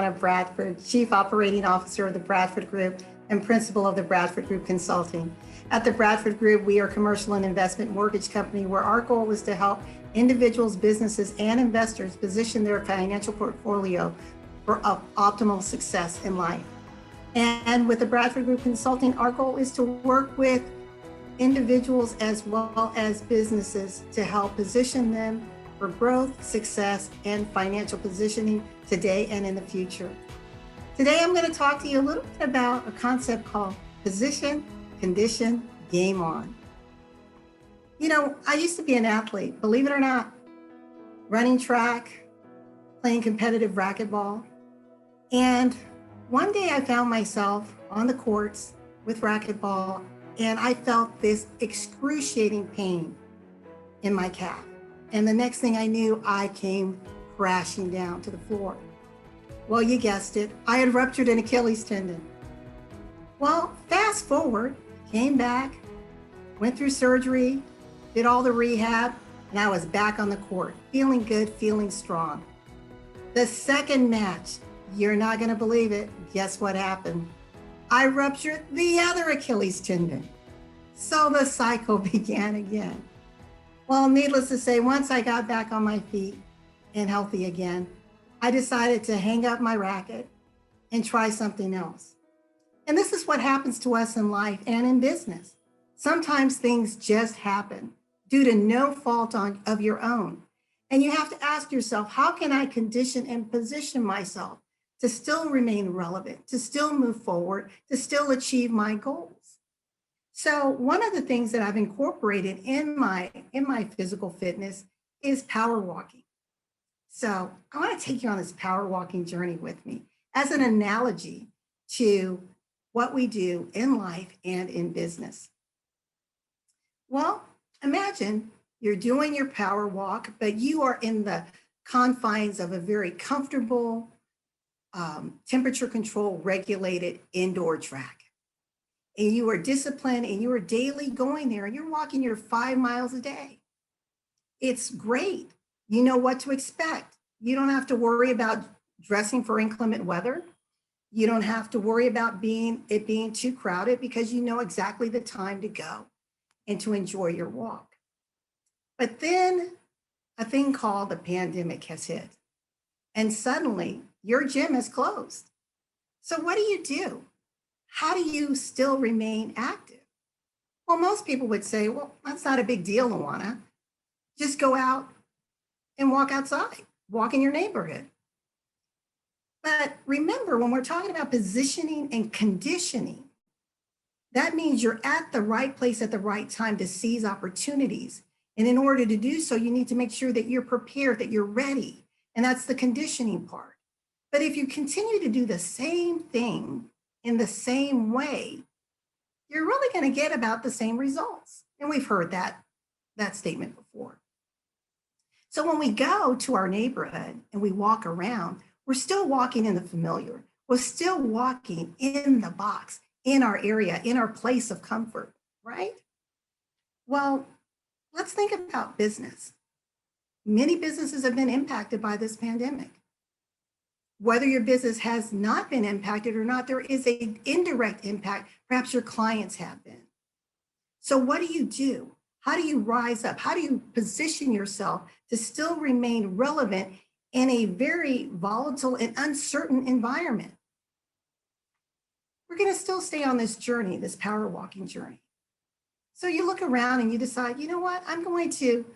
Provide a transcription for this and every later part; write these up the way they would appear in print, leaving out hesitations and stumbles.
LaWanna Bradford, Chief Operating Officer of the Bradford Group and Principal of the Bradford Group Consulting. At the Bradford Group, we are a commercial and investment mortgage company where our goal is to help individuals, businesses, and investors position their financial portfolio for optimal success in life. And with the Bradford Group Consulting, our goal is to work with individuals as well as businesses to help position them for growth, success, and financial positioning today and in the future. Today, I'm going to talk to you a little bit about a concept called position, condition, game on. You know, I used to be an athlete, believe it or not, running track, playing competitive racquetball. And one day I found myself on the courts with racquetball, and I felt this excruciating pain in my calf. And the next thing I knew, I came crashing down to the floor. Well, you guessed it, I had ruptured an Achilles tendon. Well, fast forward, came back, went through surgery, did all the rehab, and I was back on the court, feeling good, feeling strong. The second match, you're not gonna believe it, guess what happened? I ruptured the other Achilles tendon. So the cycle began again. Well, needless to say, once I got back on my feet and healthy again, I decided to hang up my racket and try something else. And this is what happens to us in life and in business. Sometimes things just happen due to no fault of your own. And you have to ask yourself, how can I condition and position myself to still remain relevant, to still move forward, to still achieve my goals? So one of the things that I've incorporated in my physical fitness is power walking. So I want to take you on this power walking journey with me as an analogy to what we do in life and in business. Well, imagine you're doing your power walk, but you are in the confines of a very comfortable, temperature control regulated indoor track. And you are disciplined and you are daily going there and you're walking your 5 miles a day. It's great. You know what to expect. You don't have to worry about dressing for inclement weather. You don't have to worry about it being too crowded because you know exactly the time to go and to enjoy your walk. But then a thing called the pandemic has hit and suddenly your gym is closed. So what do? How do you still remain active? Well, most people would say, well, that's not a big deal, LaWanna. Just go out and walk outside, walk in your neighborhood. But remember, when we're talking about positioning and conditioning, that means you're at the right place at the right time to seize opportunities. And in order to do so, you need to make sure that you're prepared, that you're ready. And that's the conditioning part. But if you continue to do the same thing in the same way, you're really going to get about the same results. And we've heard that statement before. So when we go to our neighborhood and we walk around, we're still walking in the familiar. We're still walking in the box, in our area, in our place of comfort, right? Well, let's think about business. Many businesses have been impacted by this pandemic. Whether your business has not been impacted or not, there is an indirect impact. Perhaps your clients have been. So what do? How do you rise up? How do you position yourself to still remain relevant in a very volatile and uncertain environment? We're going to still stay on this journey, this power walking journey. So you look around and you decide, you know what? I'm going to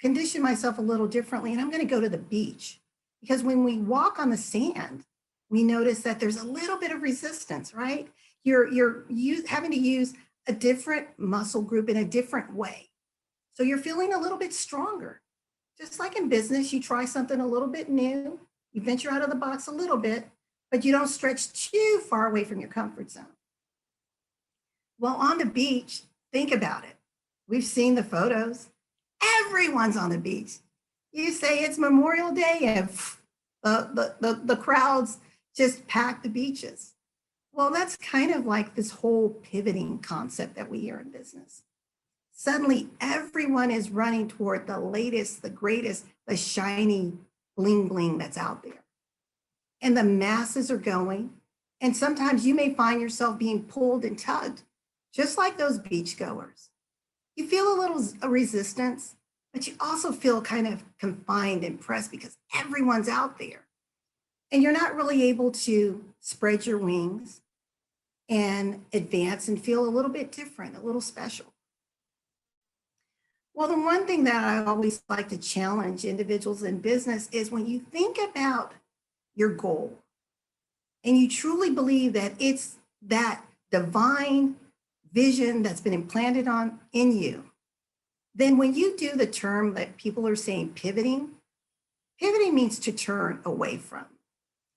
condition myself a little differently and I'm going to go to the beach. Because when we walk on the sand, we notice that there's a little bit of resistance, right? You're having to use a different muscle group in a different way. So you're feeling a little bit stronger. Just like in business, you try something a little bit new, you venture out of the box a little bit, but you don't stretch too far away from your comfort zone. Well, on the beach, think about it. We've seen the photos. Everyone's on the beach. You say it's Memorial Day and the crowds just pack the beaches. Well, that's kind of like this whole pivoting concept that we hear in business. Suddenly, everyone is running toward the latest, the greatest, the shiny bling bling that's out there. and the masses are going. And sometimes you may find yourself being pulled and tugged, just like those beachgoers. You feel a little resistance, but you also feel kind of confined and pressed because everyone's out there. And you're not really able to spread your wings and advance and feel a little bit different, a little special. Well, the one thing that I always like to challenge individuals in business is when you think about your goal and you truly believe that it's that divine vision that's been implanted in you, then when you do the term that people are saying pivoting means to turn away from.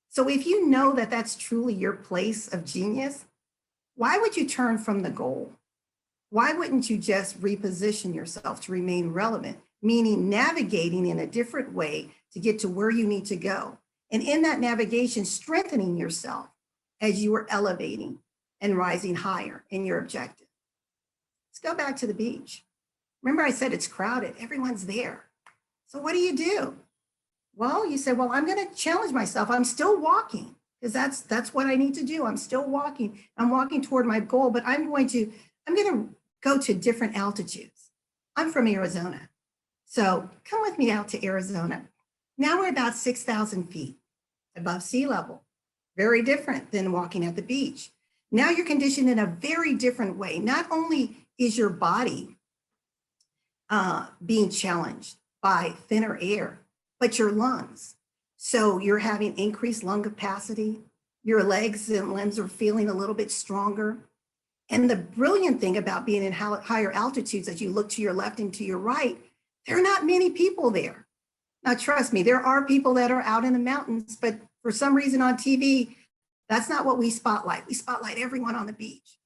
So if you know that that's truly your place of genius, why would you turn from the goal? Why wouldn't you just reposition yourself to remain relevant, meaning navigating in a different way to get to where you need to go? And in that navigation, strengthening yourself as you are elevating and rising higher in your objective. Let's go back to the beach. Remember I said it's crowded, everyone's there. So what do? Well, you say, well, I'm going to challenge myself. I'm still walking because that's what I need to do. I'm still walking. I'm walking toward my goal, but I'm going to go to different altitudes. I'm from Arizona. So come with me out to Arizona. Now we're about 6,000 feet above sea level. Very different than walking at the beach. Now you're conditioned in a very different way. Not only is your body being challenged by thinner air, but your lungs. So you're having increased lung capacity. Your legs and limbs are feeling a little bit stronger. And the brilliant thing about being in higher altitudes, as you look to your left and to your right, there are not many people there. Now, trust me, there are people that are out in the mountains, but for some reason on TV, that's not what we spotlight. We spotlight everyone on the beach.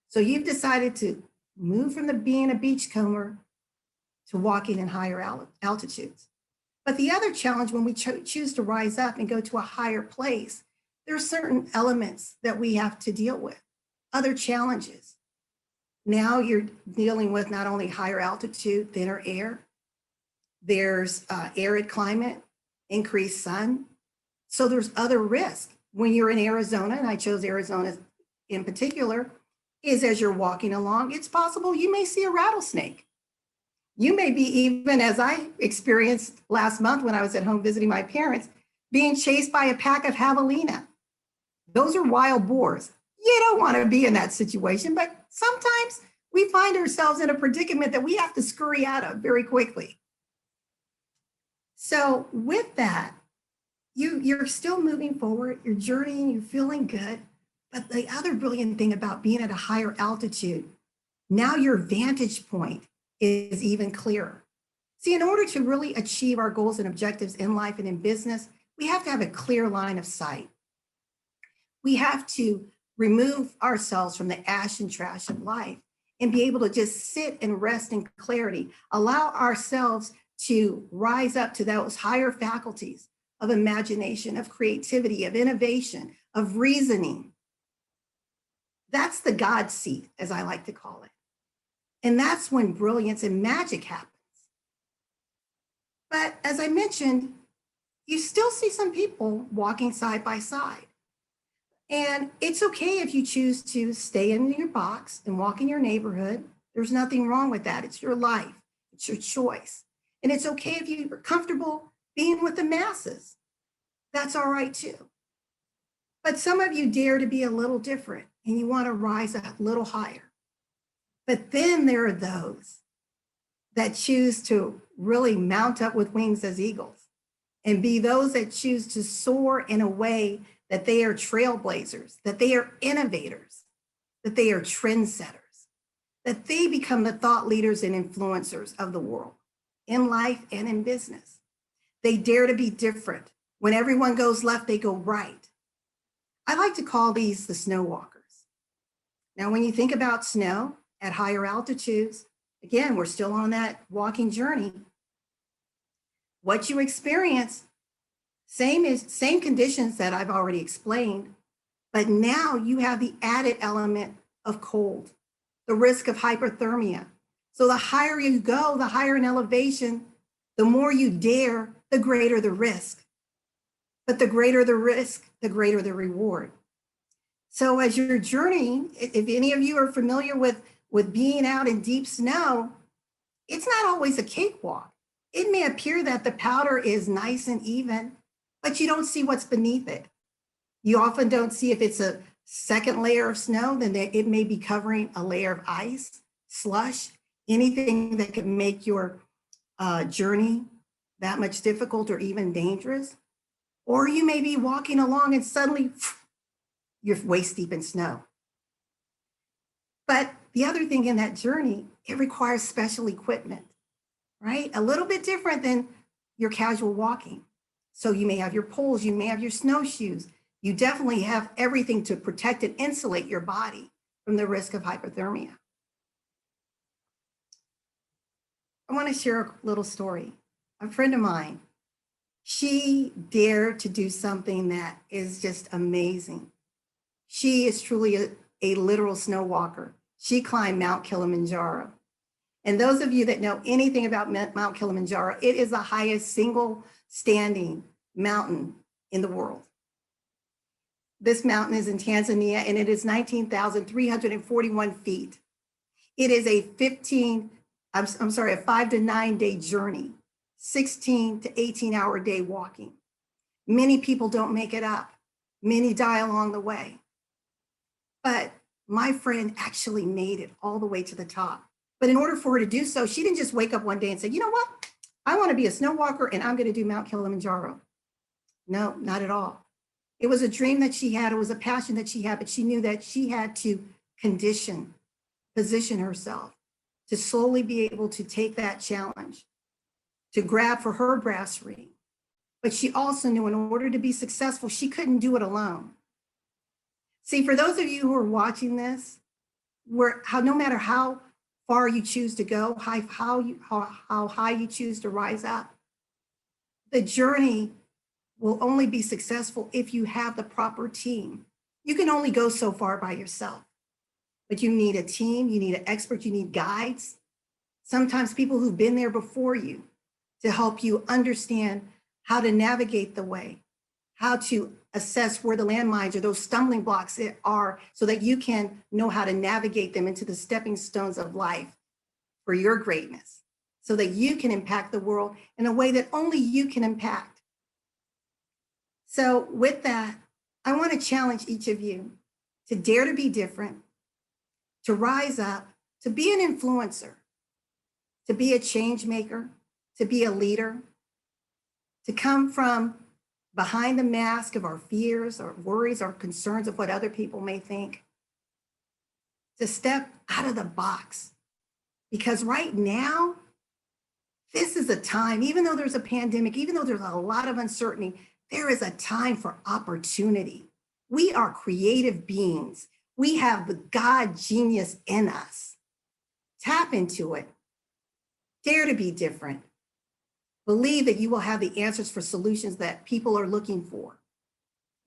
So you've decided to move from being a beachcomber to walking in higher altitudes. But the other challenge when we choose to rise up and go to a higher place, there are certain elements that we have to deal with. Other challenges. Now you're dealing with not only higher altitude, thinner air, there's arid climate, increased sun. So there's other risk. When you're in Arizona, and I chose Arizona in particular, is as you're walking along, it's possible you may see a rattlesnake. You may be even, as I experienced last month when I was at home visiting my parents, being chased by a pack of javelina. Those are wild boars. You don't want to be in that situation, but sometimes we find ourselves in a predicament that we have to scurry out of very quickly. So with that, you're still moving forward, you're journeying, you're feeling good. But the other brilliant thing about being at a higher altitude, now your vantage point is even clearer. See, in order to really achieve our goals and objectives in life and in business, we have to have a clear line of sight. We have to remove ourselves from the ash and trash of life and be able to just sit and rest in clarity, allow ourselves to rise up to those higher faculties of imagination, of creativity, of innovation, of reasoning. That's the God seat, as I like to call it. And that's when brilliance and magic happens. But as I mentioned, you still see some people walking side by side. And it's okay if you choose to stay in your box and walk in your neighborhood. There's nothing wrong with that. It's your life. It's your choice. And it's okay if you're comfortable being with the masses. That's all right too. But some of you dare to be a little different and you want to rise a little higher. But then there are those that choose to really mount up with wings as eagles and be those that choose to soar in a way that they are trailblazers, that they are innovators, that they are trendsetters, that they become the thought leaders and influencers of the world in life and in business. They dare to be different. When everyone goes left, they go right. I like to call these the snow walkers. Now, when you think about snow at higher altitudes, again, we're still on that walking journey. What you experience, same conditions that I've already explained, but now you have the added element of cold, the risk of hyperthermia. So the higher you go, the higher in elevation, the more you dare, the greater the risk. but the greater the risk, the greater the reward. So as you're journeying, if any of you are familiar with being out in deep snow, it's not always a cakewalk. It may appear that the powder is nice and even, but you don't see what's beneath it. You often don't see if it's a second layer of snow, then it may be covering a layer of ice, slush, anything that could make your journey that much difficult or even dangerous. Or you may be walking along and suddenly you're waist deep in snow. But the other thing in that journey, it requires special equipment, right? A little bit different than your casual walking. So you may have your poles, you may have your snowshoes. You definitely have everything to protect and insulate your body from the risk of hypothermia. I want to share a little story. A friend of mine, she dared to do something that is just amazing. She is truly a literal snow walker. She climbed Mount Kilimanjaro. And those of you that know anything about Mount Kilimanjaro, it is the highest single standing mountain in the world. This mountain is in Tanzania and it is 19,341 feet. It is a 5 to 9 day journey, 16 to 18 hour day walking. Many people don't make it up. Many die along the way. But my friend actually made it all the way to the top. But in order for her to do so, she didn't just wake up one day and say, you know what? I want to be a snow walker and I'm going to do Mount Kilimanjaro. No, not at all. It was a dream that she had. It was a passion that she had, but she knew that she had to position herself to slowly be able to take that challenge, to grab for her brass ring. But she also knew in order to be successful, she couldn't do it alone. See, for those of you who are watching this, no matter how far you choose to go, how high you choose to rise up, the journey will only be successful if you have the proper team. You can only go so far by yourself, but you need a team, you need an expert, you need guides, sometimes people who've been there before you to help you understand how to navigate the way, how to assess where the landmines or those stumbling blocks are so that you can know how to navigate them into the stepping stones of life for your greatness, so that you can impact the world in a way that only you can impact. So with that, I want to challenge each of you to dare to be different, to rise up, to be an influencer, to be a change maker, to be a leader, to come from behind the mask of our fears or worries or concerns of what other people may think, to step out of the box. Because right now, this is a time, even though there's a pandemic, even though there's a lot of uncertainty, there is a time for opportunity. We are creative beings. We have the God genius in us. Tap into it. Dare to be different. Believe that you will have the answers for solutions that people are looking for.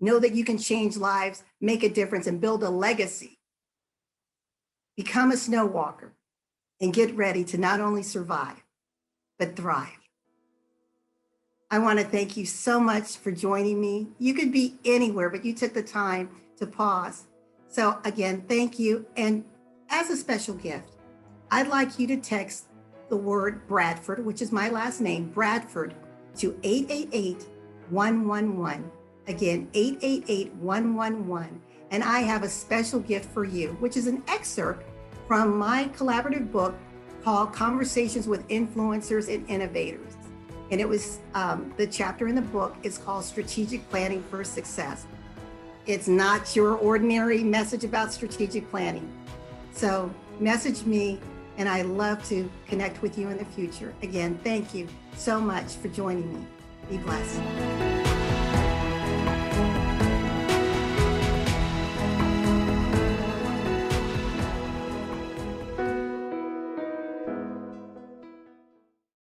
Know that you can change lives, make a difference, and build a legacy. Become a snow walker and get ready to not only survive, but thrive. I want to thank you so much for joining me. You could be anywhere, but you took the time to pause. So again, thank you. And as a special gift, I'd like you to text the word Bradford, which is my last name, Bradford, to 888-111. Again, 888-111. And I have a special gift for you, which is an excerpt from my collaborative book called Conversations with Influencers and Innovators. And it was, the chapter in the book is called Strategic Planning for Success. It's not your ordinary message about strategic planning. So message me, and I love to connect with you in the future. Again, thank you so much for joining me. Be blessed.